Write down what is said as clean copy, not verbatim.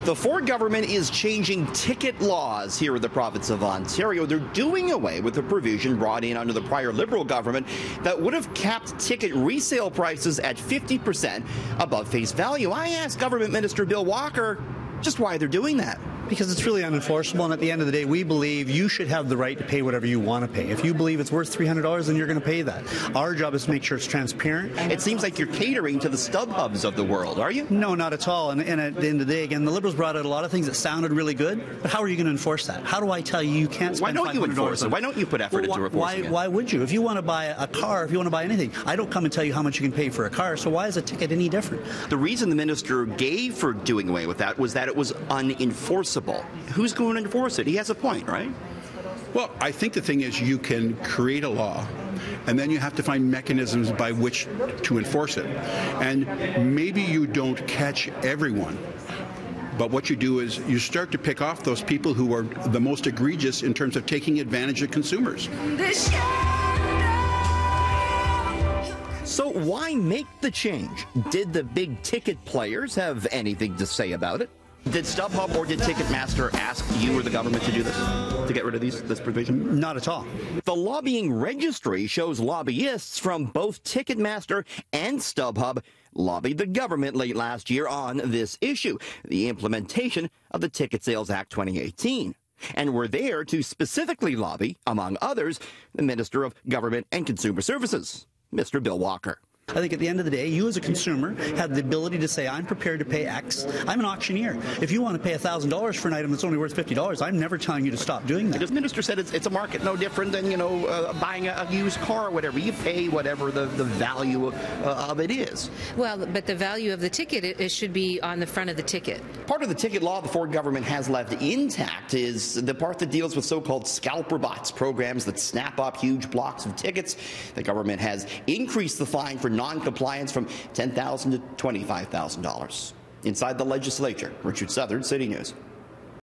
The Ford government is changing ticket laws here in the province of Ontario. They're doing away with a provision brought in under the prior Liberal government that would have capped ticket resale prices at 50% above face value. I asked Government Minister Bill Walker just why they're doing that. Because it's really unenforceable, and at the end of the day, we believe you should have the right to pay whatever you want to pay. If you believe it's worth $300, then you're going to pay that. Our job is to make sure it's transparent. It seems like you're catering to the StubHubs of the world, are you? No, not at all. And at the end of the day, again, the Liberals brought out a lot of things that sounded really good, but how are you going to enforce that? How do I tell you you can't spend $500? Why don't you enforce it? Why don't you put effort into enforcing it? Why would you? If you want to buy a car, if you want to buy anything, I don't come and tell you how much you can pay for a car, so why is a ticket any different? The reason the minister gave for doing away with that was that it was unenforceable. Who's going to enforce it? He has a point, right? Well, I think the thing is you can create a law, and then you have to find mechanisms by which to enforce it. And maybe you don't catch everyone, but what you do is you start to pick off those people who are the most egregious in terms of taking advantage of consumers. So why make the change? Did the big ticket players have anything to say about it? Did StubHub or did Ticketmaster ask you or the government to do this, to get rid of this provision? Not at all. The lobbying registry shows lobbyists from both Ticketmaster and StubHub lobbied the government late last year on this issue, the implementation of the Ticket Sales Act 2018. And were there to specifically lobby, among others, the Minister of Government and Consumer Services, Mr. Bill Walker. I think at the end of the day, you as a consumer have the ability to say, I'm prepared to pay X. I'm an auctioneer. If you want to pay $1,000 for an item that's only worth $50, I'm never telling you to stop doing that. Because the minister said it's a market no different than, buying a used car or whatever. You pay whatever the value of it is. Well, but the value of the ticket, it should be on the front of the ticket. Part of the ticket law the Ford government has left intact is the part that deals with so-called scalper bots, programs that snap up huge blocks of tickets. The government has increased the fine for non-compliance from $10,000 to $25,000. Inside the legislature, Richard Southern, City News.